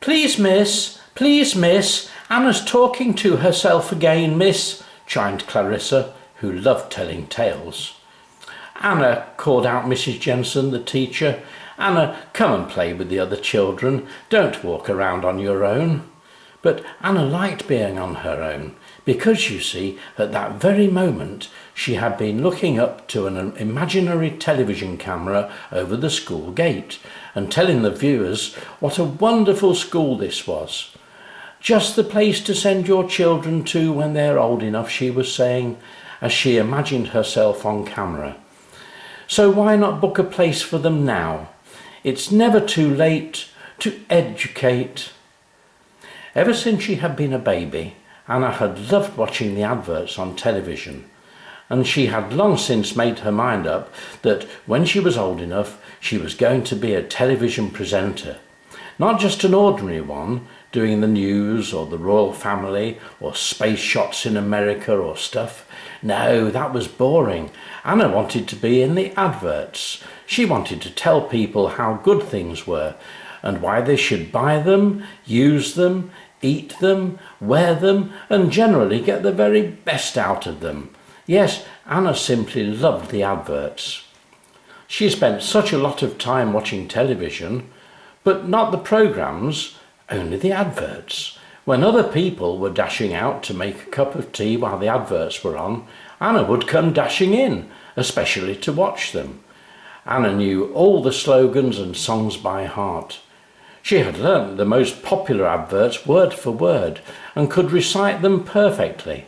Please, miss, Anna's talking to herself again, miss," chimed Clarissa, who loved telling tales. "Anna," called out Mrs. Jensen, the teacher, "Anna, come and play with the other children. Don't walk around on your own." But Anna liked being on her own because, you see, at that very moment she had been looking up to an imaginary television camera over the school gate and telling the viewers what a wonderful school this was. "Just the place to send your children to when they're old enough," she was saying, as she imagined herself on camera. "So why not book a place for them now? It's never too late to educate." Ever since she had been a baby, Anna had loved watching the adverts on television, and she had long since made her mind up that when she was old enough she was going to be a television presenter. Not just an ordinary one, doing the news or the royal family or space shots in America or stuff. No, that was boring. Anna wanted to be in the adverts. She wanted to tell people how good things were and why they should buy them, use them, eat them, wear them, and generally get the very best out of them. Yes, Anna simply loved the adverts. She spent such a lot of time watching television, but not the programmes, only the adverts. When other people were dashing out to make a cup of tea while the adverts were on, Anna would come dashing in, especially to watch them. Anna knew all the slogans and songs by heart. She had learnt the most popular adverts word for word and could recite them perfectly.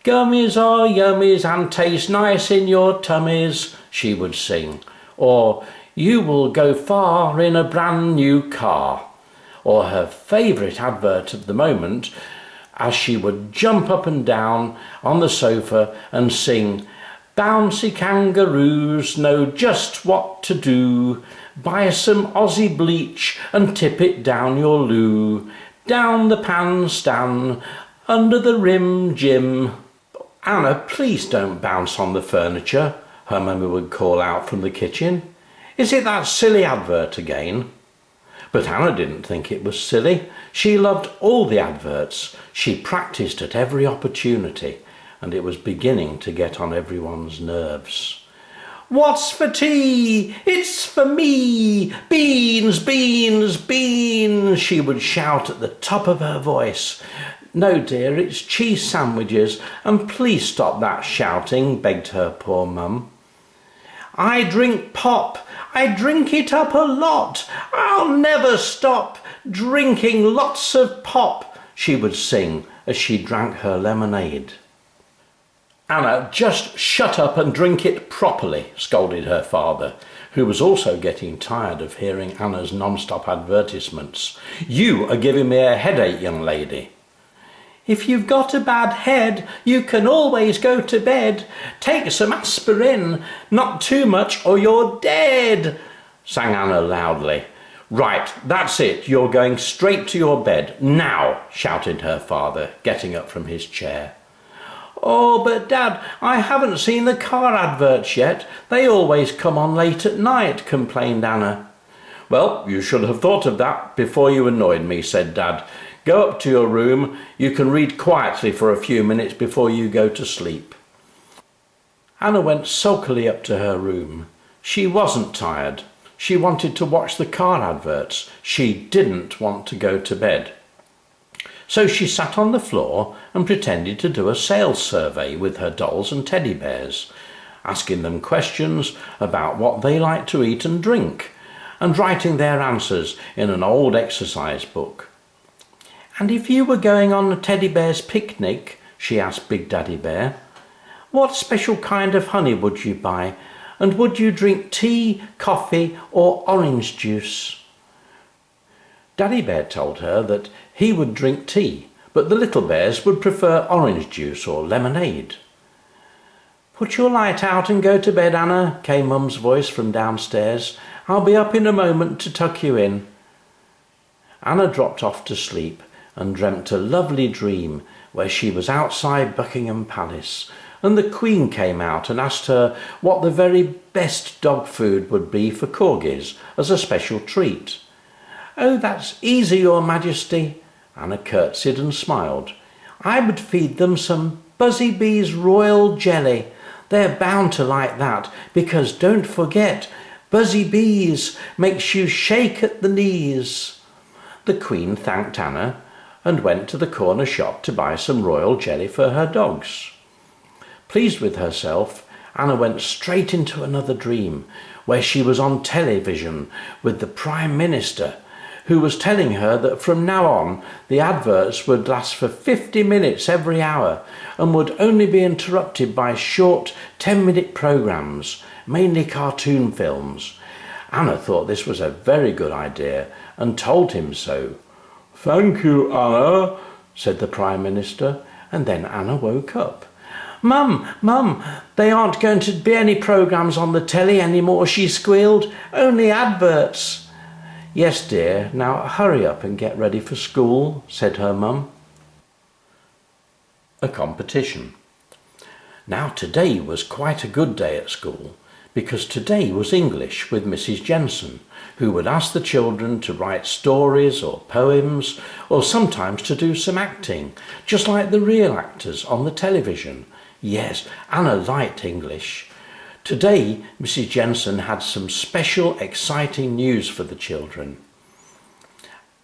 "Gummies are yummies and taste nice in your tummies," she would sing. Or, "You will go far in a brand new car." Or her favourite advert of the moment, as she would jump up and down on the sofa and sing, "Bouncy kangaroos know just what to do. Buy some Aussie bleach and tip it down your loo. Down the pan stand, under the rim Jim." "Anna, please don't bounce on the furniture," her mummy would call out from the kitchen. "Is it that silly advert again?" But Anna didn't think it was silly. She loved all the adverts. She practised at every opportunity, and it was beginning to get on everyone's nerves. "What's for tea? It's for me! Beans, beans, beans!" she would shout at the top of her voice. "No, dear, it's cheese sandwiches, and please stop that shouting," begged her poor mum. "I drink pop. I drink it up a lot. I'll never stop drinking lots of pop," she would sing as she drank her lemonade. "Anna, just shut up and drink it properly," scolded her father, who was also getting tired of hearing Anna's non-stop advertisements. "You are giving me a headache, young lady." "If you've got a bad head, you can always go to bed. Take some aspirin, not too much or you're dead," sang Anna loudly. "Right, that's it, you're going straight to your bed, now," shouted her father, getting up from his chair. "Oh, but Dad, I haven't seen the car adverts yet. They always come on late at night," complained Anna. "Well, you should have thought of that before you annoyed me," said Dad. "Go up to your room. You can read quietly for a few minutes before you go to sleep." Anna went sulkily up to her room. She wasn't tired. She wanted to watch the car adverts. She didn't want to go to bed. So she sat on the floor and pretended to do a sales survey with her dolls and teddy bears, asking them questions about what they like to eat and drink, and writing their answers in an old exercise book. "And if you were going on a teddy bear's picnic," she asked Big Daddy Bear, "what special kind of honey would you buy? And would you drink tea, coffee, or orange juice?" Daddy Bear told her that he would drink tea, but the little bears would prefer orange juice or lemonade. "Put your light out and go to bed, Anna," came Mum's voice from downstairs. "I'll be up in a moment to tuck you in." Anna dropped off to sleep and dreamt a lovely dream where she was outside Buckingham Palace, and the Queen came out and asked her what the very best dog food would be for corgis as a special treat. "Oh, that's easy, Your Majesty." Anna curtsied and smiled. "I would feed them some Buzzy Bee's royal jelly. They're bound to like that, because don't forget, Buzzy Bees makes you shake at the knees." The Queen thanked Anna and went to the corner shop to buy some royal jelly for her dogs. Pleased with herself, Anna went straight into another dream, where she was on television with the Prime Minister, who was telling her that from now on the adverts would last for 50 minutes every hour and would only be interrupted by short 10-minute programmes, mainly cartoon films. Anna thought this was a very good idea and told him so. "Thank you, Anna," said the Prime Minister, and then Anna woke up. Mum, they aren't going to be any programmes on the telly anymore," she squealed. "Only adverts." "Yes, dear, now hurry up and get ready for school," said her mum. A competition. Now today was quite a good day at school, because today was English with Mrs. Jensen, who would ask the children to write stories or poems, or sometimes to do some acting, just like the real actors on the television. Yes, Anna liked English. Today, Mrs. Jensen had some special exciting news for the children.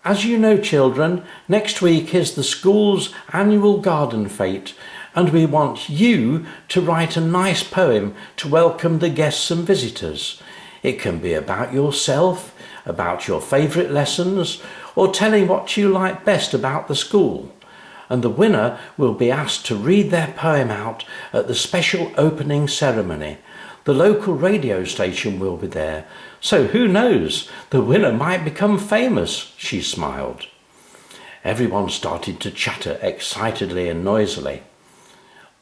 "As you know, children, next week is the school's annual garden fete, and we want you to write a nice poem to welcome the guests and visitors. It can be about yourself, about your favourite lessons, or telling what you like best about the school. And the winner will be asked to read their poem out at the special opening ceremony. The local radio station will be there, so who knows, the winner might become famous," she smiled. Everyone started to chatter excitedly and noisily.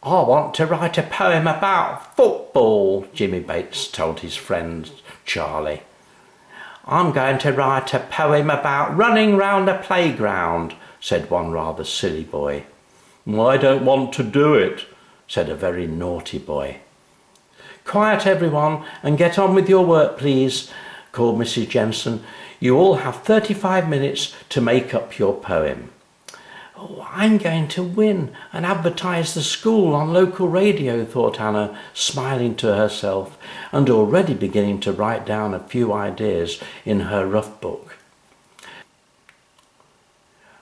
"I want to write a poem about football," Jimmy Bates told his friend Charlie. "I'm going to write a poem about running round a playground," said one rather silly boy. "I don't want to do it," said a very naughty boy. "Quiet, everyone, and get on with your work, please," called Mrs. Jensen. "You all have 35 minutes to make up your poem." "Oh, I'm going to win and advertise the school on local radio," thought Anna, smiling to herself and already beginning to write down a few ideas in her rough book.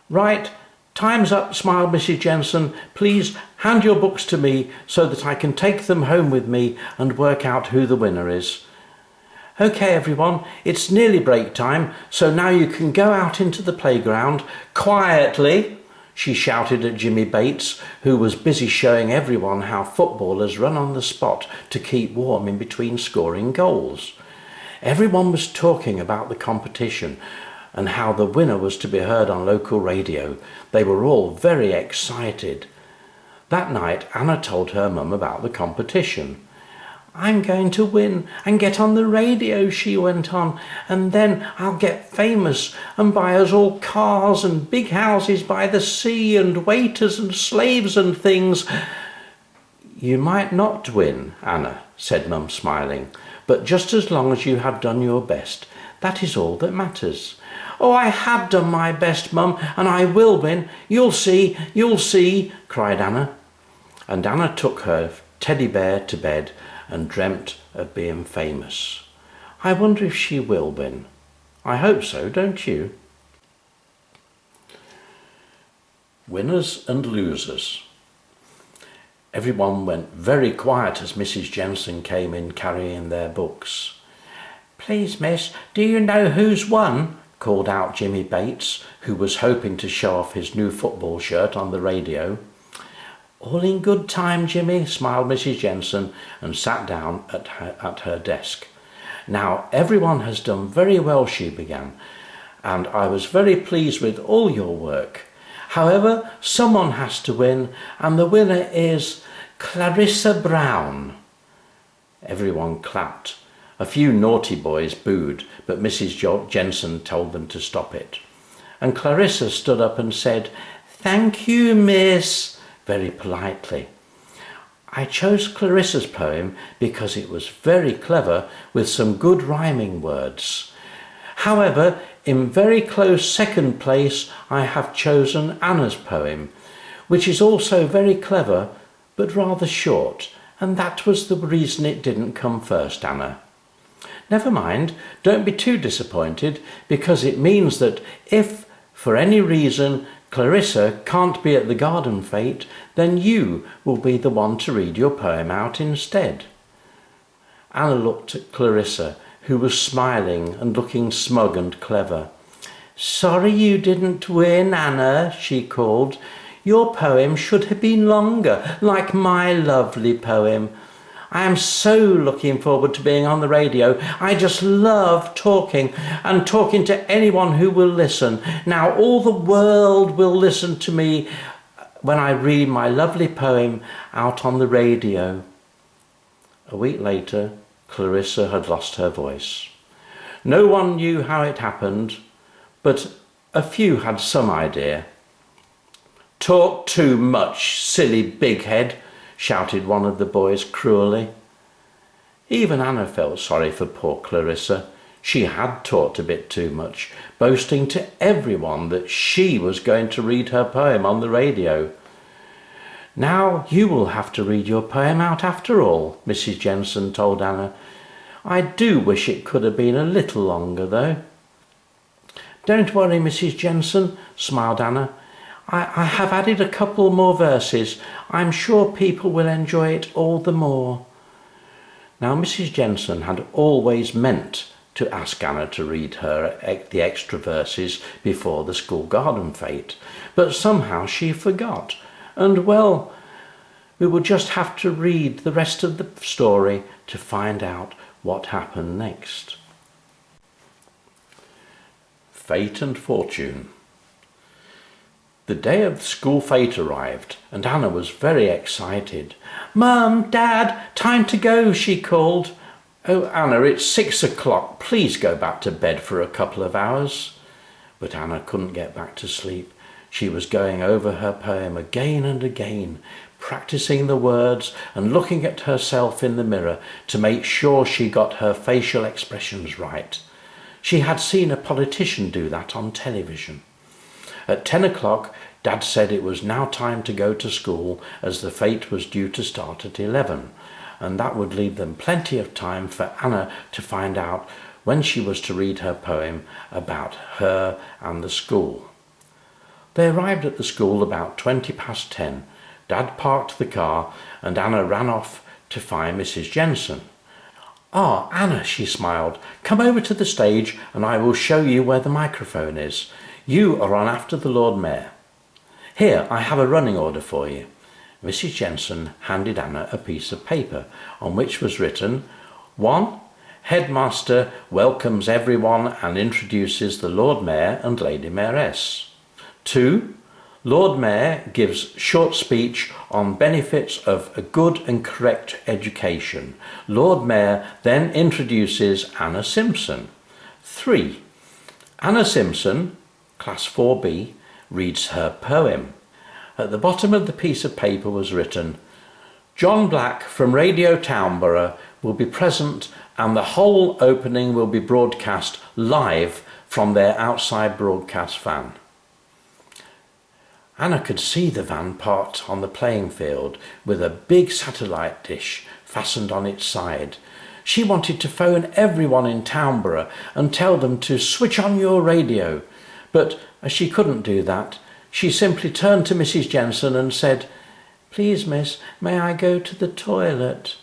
"Right, time's up," smiled Mrs. Jensen. "Please hand your books to me so that I can take them home with me and work out who the winner is." "Okay, everyone, it's nearly break time, so now you can go out into the playground quietly," she shouted at Jimmy Bates, who was busy showing everyone how footballers run on the spot to keep warm in between scoring goals. Everyone was talking about the competition and how the winner was to be heard on local radio. They were all very excited. That night, Anna told her mum about the competition. "I'm going to win and get on the radio," she went on, "and then I'll get famous and buy us all cars and big houses by the sea and waiters and slaves and things." "You might not win, Anna," said Mum, smiling, "but just as long as you have done your best, that is all that matters." "Oh, I have done my best, Mum, and I will win. You'll see," cried Anna. And Anna took her teddy bear to bed and dreamt of being famous. I wonder if she will win. I hope so, don't you? Winners and losers. Everyone went very quiet as Mrs. Jensen came in carrying their books. "Please, miss, do you know who's won?" called out Jimmy Bates, who was hoping to show off his new football shirt on the radio. "All in good time, Jimmy," smiled Mrs. Jensen and sat down at her desk. "Now, everyone has done very well," she began, "and I was very pleased with all your work. However, someone has to win, and the winner is Clarissa Brown." Everyone clapped. A few naughty boys booed, but Mrs. Jensen told them to stop it. And Clarissa stood up and said, "Thank you, miss," very politely. "I chose Clarissa's poem because it was very clever with some good rhyming words. However, in very close second place, I have chosen Anna's poem, which is also very clever, but rather short, and that was the reason it didn't come first, Anna. Never mind, don't be too disappointed, because it means that if, for any reason, Clarissa can't be at the garden fete, then you will be the one to read your poem out instead. Anna looked at Clarissa, who was smiling and looking smug and clever. "Sorry you didn't win, Anna," she called. "Your poem should have been longer, like my lovely poem. I am so looking forward to being on the radio. I just love talking and talking to anyone who will listen. Now all the world will listen to me when I read my lovely poem out on the radio." A week later, Clarissa had lost her voice. No one knew how it happened, but a few had some idea. "Talk too much, silly big head," shouted one of the boys cruelly. Even Anna felt sorry for poor Clarissa. She had talked a bit too much, boasting to everyone that she was going to read her poem on the radio. "Now you will have to read your poem out after all," Mrs. Jensen told Anna. "I do wish it could have been a little longer, though." "Don't worry, Mrs. Jensen," smiled Anna. I have added a couple more verses. I'm sure people will enjoy it all the more." Now, Mrs. Jensen had always meant to ask Anna to read her the extra verses before the school garden fete, but somehow she forgot. And, well, we will just have to read the rest of the story to find out what happened next. Fate and Fortune. The day of the school fete arrived, and Anna was very excited. "Mum, Dad, time to go," she called. "Oh, Anna, it's 6 o'clock. Please go back to bed for a couple of hours." But Anna couldn't get back to sleep. She was going over her poem again and again, practicing the words and looking at herself in the mirror to make sure she got her facial expressions right. She had seen a politician do that on television. At 10 o'clock, Dad said it was now time to go to school as the fete was due to start at 11, and that would leave them plenty of time for Anna to find out when she was to read her poem about her and the school. They arrived at the school about 20 past 10. Dad parked the car and Anna ran off to find Mrs. Jensen. "Ah, Anna," she smiled, "come over to the stage and I will show you where the microphone is. You are on after the Lord Mayor. Here, I have a running order for you." Mrs. Jensen handed Anna a piece of paper on which was written, 1. Headmaster welcomes everyone and introduces the Lord Mayor and Lady Mayoress. 2. Lord Mayor gives short speech on benefits of a good and correct education. Lord Mayor then introduces Anna Simpson. 3. Anna Simpson, Class 4B, reads her poem. At the bottom of the piece of paper was written, "John Black from Radio Townborough will be present and the whole opening will be broadcast live from their outside broadcast van." Anna could see the van parked on the playing field with a big satellite dish fastened on its side. She wanted to phone everyone in Townborough and tell them to switch on your radio. But as she couldn't do that, she simply turned to Mrs. Jensen and said, "Please, miss, may I go to the toilet?"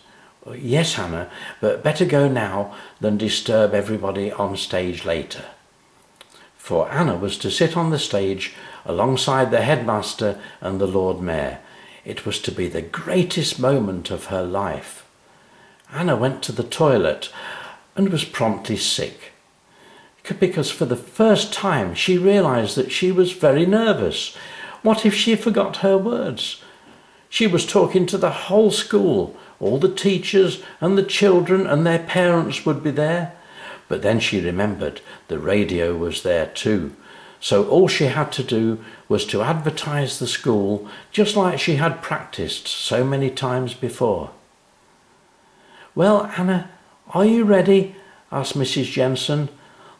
"Yes, Anna, but better go now than disturb everybody on stage later." For Anna was to sit on the stage alongside the headmaster and the Lord Mayor. It was to be the greatest moment of her life. Anna went to the toilet and was promptly sick, because for the first time she realised that she was very nervous. What if she forgot her words? She was talking to the whole school. All the teachers and the children and their parents would be there. But then she remembered the radio was there too. So all she had to do was to advertise the school just like she had practised so many times before. "Well, Anna, are you ready?" asked Mrs. Jensen.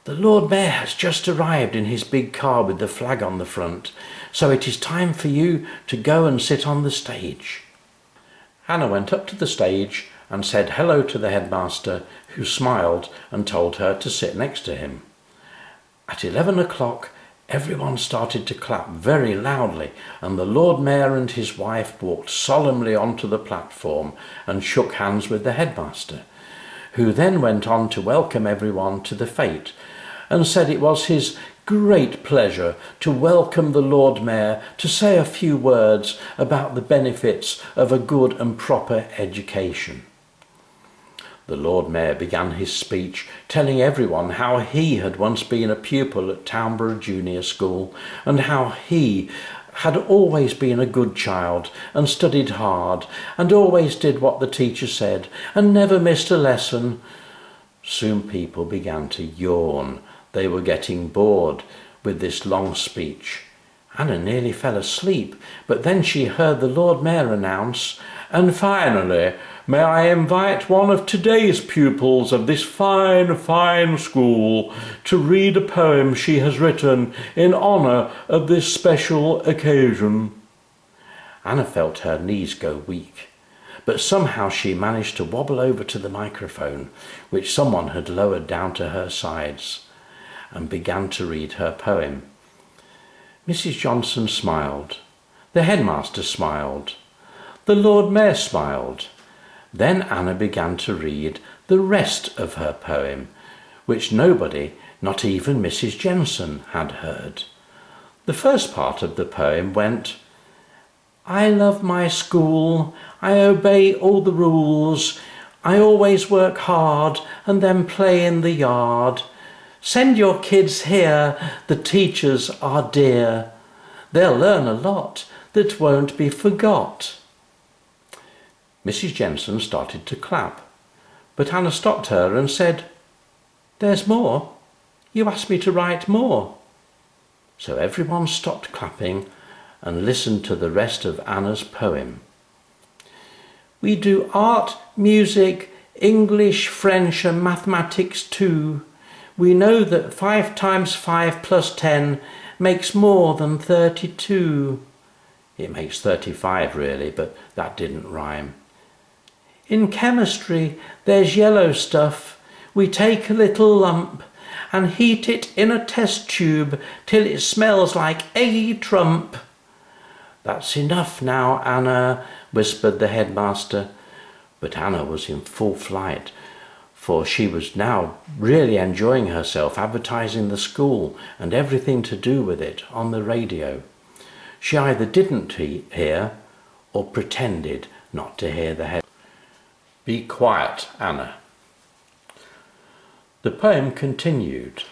"The Lord Mayor has just arrived in his big car with the flag on the front, so it is time for you to go and sit on the stage." Anna went up to the stage and said hello to the headmaster, who smiled and told her to sit next to him. At 11 o'clock, everyone started to clap very loudly, and the Lord Mayor and his wife walked solemnly onto the platform and shook hands with the headmaster, who then went on to welcome everyone to the fete and said it was his great pleasure to welcome the Lord Mayor to say a few words about the benefits of a good and proper education. The Lord Mayor began his speech telling everyone how he had once been a pupil at Townborough Junior School and how he had always been a good child and studied hard and always did what the teacher said and never missed a lesson. Soon people began to yawn. They were getting bored with this long speech. Anna nearly fell asleep, but then she heard the Lord Mayor announce, "And finally, may I invite one of today's pupils of this fine school to read a poem she has written in honour of this special occasion." Anna felt her knees go weak, but somehow she managed to wobble over to the microphone, which someone had lowered down to her sides, and began to read her poem. Mrs. Johnson smiled. The headmaster smiled. The Lord Mayor smiled. Then Anna began to read the rest of her poem, which nobody, not even Mrs. Jensen, had heard. The first part of the poem went, "I love my school, I obey all the rules, I always work hard and then play in the yard. Send your kids here, the teachers are dear. They'll learn a lot that won't be forgot." Mrs. Jensen started to clap, but Anna stopped her and said, "There's more. You asked me to write more." So everyone stopped clapping and listened to the rest of Anna's poem. "We do art, music, English, French and mathematics too. We know that 5 times 5 plus 10 makes more than 32. It makes 35 really, but that didn't rhyme. "In chemistry, there's yellow stuff. We take a little lump and heat it in a test tube till it smells like eggy trump." "That's enough now, Anna," whispered the headmaster. But Anna was in full flight, for she was now really enjoying herself advertising the school and everything to do with it on the radio. She either didn't hear or pretended not to hear the head. "Be quiet, Anna." The poem continued.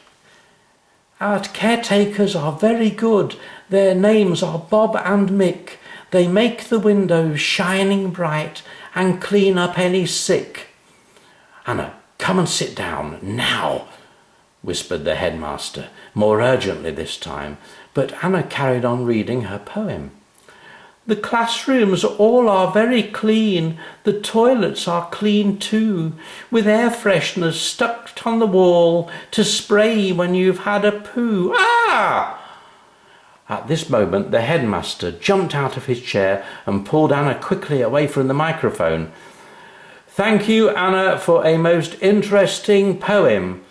"Our caretakers are very good. Their names are Bob and Mick. They make the windows shining bright and clean up any sick." "Anna, come and sit down, now," whispered the headmaster, more urgently this time, but Anna carried on reading her poem. "The classrooms all are very clean. The toilets are clean too, with air fresheners stuck on the wall to spray when you've had a poo. Ah!" At this moment the headmaster jumped out of his chair and pulled Anna quickly away from the microphone. "Thank you, Anna, for a most interesting poem.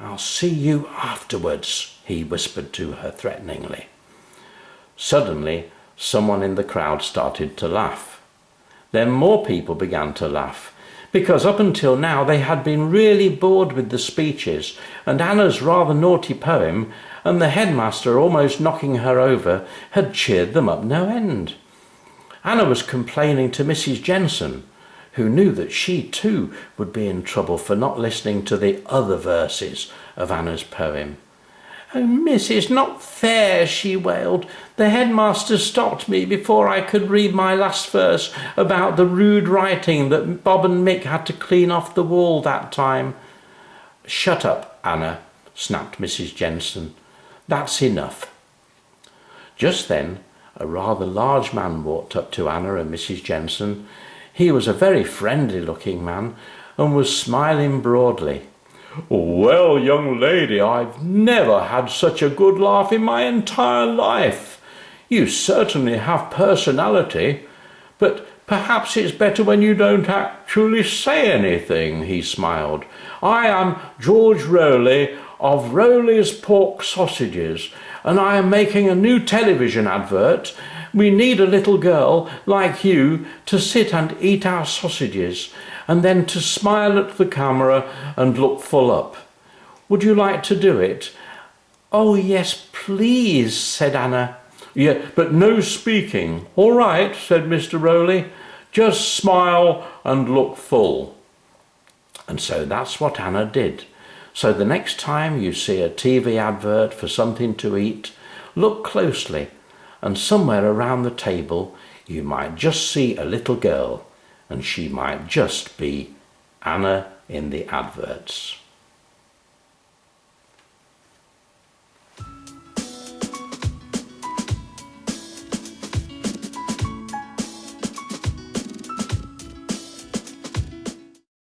I'll see you afterwards," he whispered to her threateningly. Suddenly, someone in the crowd started to laugh. Then more people began to laugh, because up until now they had been really bored with the speeches and Anna's rather naughty poem, and the headmaster almost knocking her over had cheered them up no end. Anna was complaining to Mrs. Jensen, who knew that she too would be in trouble for not listening to the other verses of Anna's poem. "Oh, miss, it's not fair," she wailed. "The headmaster stopped me before I could read my last verse about the rude writing that Bob and Mick had to clean off the wall that time." "Shut up, Anna," snapped Mrs. Jensen. "That's enough." Just then, a rather large man walked up to Anna and Mrs. Jensen. He was a very friendly-looking man and was smiling broadly. "Well, young lady, I've never had such a good laugh in my entire life. You certainly have personality, but perhaps it's better when you don't actually say anything," he smiled. "I am George Rowley of Rowley's Pork Sausages, and I am making a new television advert. We need a little girl like you to sit and eat our sausages, and then to smile at the camera and look full up. Would you like to do it?" "Oh, yes, please," said Anna. "Yeah, but no speaking." "All right," said Mr. Rowley. "Just smile and look full." And so that's what Anna did. So the next time you see a TV advert for something to eat, look closely, and somewhere around the table you might just see a little girl, and she might just be Anna in the adverts.